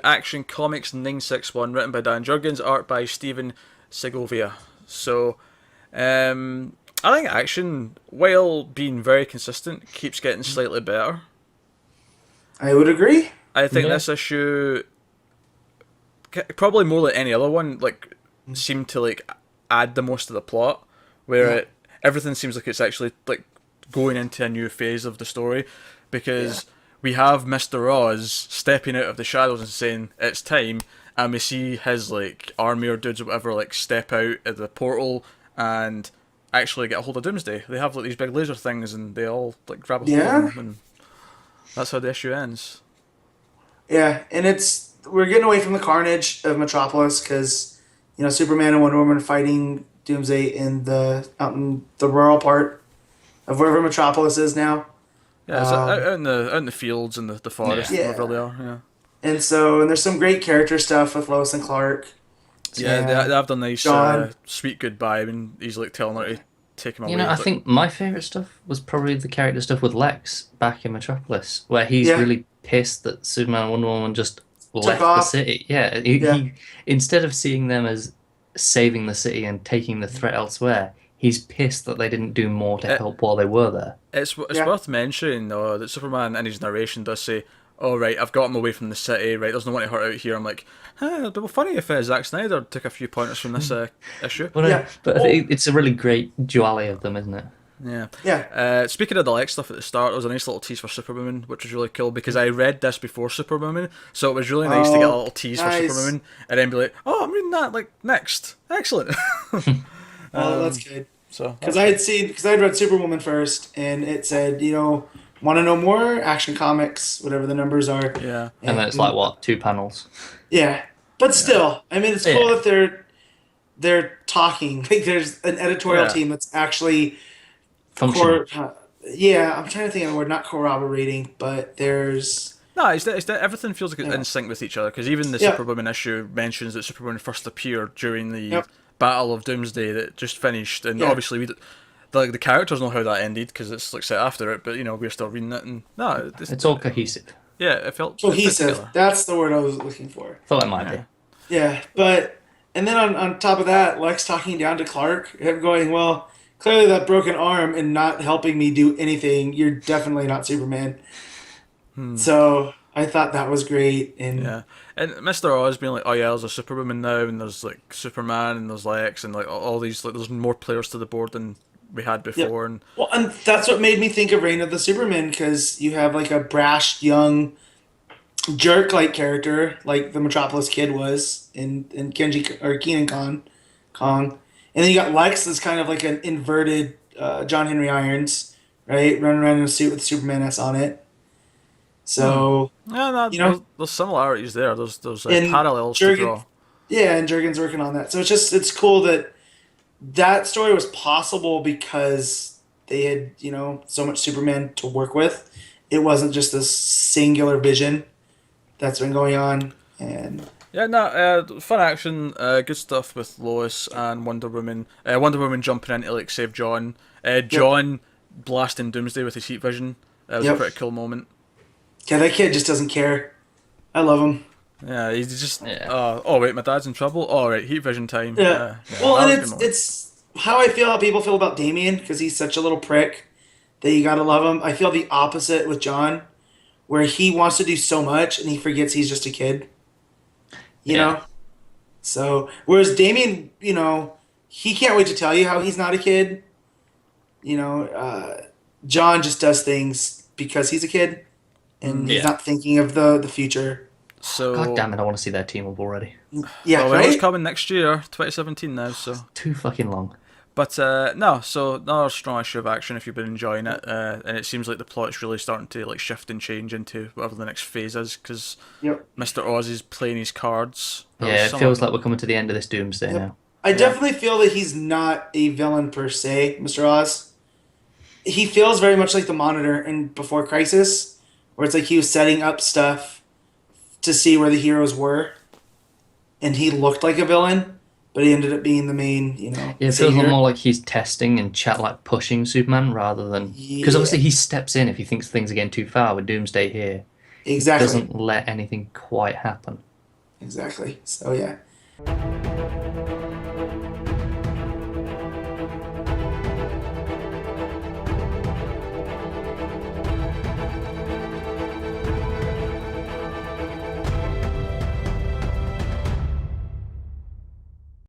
Action Comics 961, written by Dan Jurgens, art by Steven Segovia. So, I think Action, while being very consistent, keeps getting slightly better. I would agree. I think Yeah. this issue, probably more than any other one, like seemed to like add the most to the plot, where Yeah. everything seems like it's actually like going into a new phase of the story, Yeah. because we have Mr. Oz stepping out of the shadows and saying it's time, and we see his like army or dudes or whatever like step out at the portal and actually get a hold of Doomsday. They have like these big laser things and they all like grab a hold of Yeah. him, and that's how the issue ends. Yeah. And we're getting away from the carnage of Metropolis because, Superman and Wonder Woman are fighting Doomsday out in the rural part of wherever Metropolis is now. Yeah, it's out in the fields and the forest, Yeah. wherever Yeah. they are. Yeah. And there's some great character stuff with Lois and Clark. Yeah, And they have done nice, John. sweet goodbye. I mean, he's like telling her to take him You away. know, I It's like, think my favourite stuff was probably the character stuff with Lex back in Metropolis, where he's Yeah. really pissed that Superman and Wonder Woman just Took left the off. city. Yeah, Yeah. he instead of seeing them as saving the city and taking the threat elsewhere, he's pissed that they didn't do more to it, help while they were there. it's Yeah. worth mentioning though that Superman in his narration does say, "Oh right, I've got him away from the city. Right, there's no one to hurt out here." I'm like, it'd be funny if Zack Snyder took a few pointers from this issue. But, Yeah. but Well, it's a really great duality of them, isn't it? Yeah. yeah. Speaking of the Lex stuff at the start, there was a nice little tease for Superwoman, which was really cool because I read this before Superwoman, so it was really nice to get a Oh, little tease for nice. Superwoman and then be like, "Oh, I'm reading that like next, excellent." Well, that's good. So Because I had read Superwoman first, and it said, want to know more? Action Comics, whatever the numbers are. yeah, And then it's like what, 2 panels? Yeah, but still, I mean, it's cool Yeah. that they're talking. Like, there's an editorial Yeah. team that's actually Functional. yeah, I'm trying to think of the word, not corroborating, but there's no, everything feels like it's yeah, in sync with each other because even the yeah, Superwoman issue mentions that Superwoman first appeared during the yep, Battle of Doomsday that just finished, and yeah. obviously the characters know how that ended because it's like set after it, but we're still reading it, and no, It's all cohesive. yeah, it fit Cohesive. together. That's the word I was looking for. Thought it might Yeah. be. Yeah, and then on top of that, Lex talking down to Clark, him going, well, clearly that broken arm and not helping me do anything, you're definitely not Superman. So I thought that was great. And Yeah, and Mr. Oz being like, "Oh yeah, there's a Superwoman now, and there's like Superman, and there's Lex, and like all these like there's more players to the board than we had yep. before." And Well, and that's what made me think of Reign of the Superman, because you have like a brash, young, jerk-like character, like the Metropolis Kid was in Kenji or Keenan Kong, and then you got Lex that's kind of like an inverted John Henry Irons, right, running around in a suit with Superman S on it. So yeah, no, you know, there's similarities there. There's and parallels to Jurgen, draw. yeah, and Jurgen's working on that. So it's cool that that story was possible because they had so much Superman to work with. It wasn't just this singular vision that's been going on, and Yeah, no, fun action, good stuff with Lois and Wonder Woman. Wonder Woman jumping in to like save John. yep, John blasting Doomsday with his heat vision. That was a yep. pretty cool moment. Yeah, that kid just doesn't care. I love him. Yeah, he's just. Yeah. Oh wait, my dad's in trouble. All right, heat vision time. Yeah. Yeah, Well, that and was a good moment. it's how I feel how people feel about Damien, because he's such a little prick that you gotta love him. I feel the opposite with John, where he wants to do so much and he forgets he's just a kid. You Yeah. know. So whereas Damien, he can't wait to tell you how he's not a kid. John just does things because he's a kid and he's Yeah. not thinking of the future. God So, damn it, I want to see their team up already. Yeah, well, it was right? coming next year, 2017 now. So, Too fucking long. but no, so another strong issue of action if you've been enjoying it, and it seems like the plot's really starting to like shift and change into whatever the next phase is because Yep. Mr. Oz is playing his cards. There was Yeah, it some- feels like we're coming to the end of this Doomsday Yep. now. I Yeah. definitely feel that he's not a villain per se, Mr. Oz. He feels very much like the Monitor in Before Crisis, where it's like he was setting up stuff to see where the heroes were, and he looked like a villain, but he ended up being the main, Yeah, it feels savior. more like he's testing and chat like pushing Superman rather than because Yeah, obviously he steps in if he thinks things are getting too far with Doomsday here. He exactly. doesn't let anything quite happen. exactly. So yeah.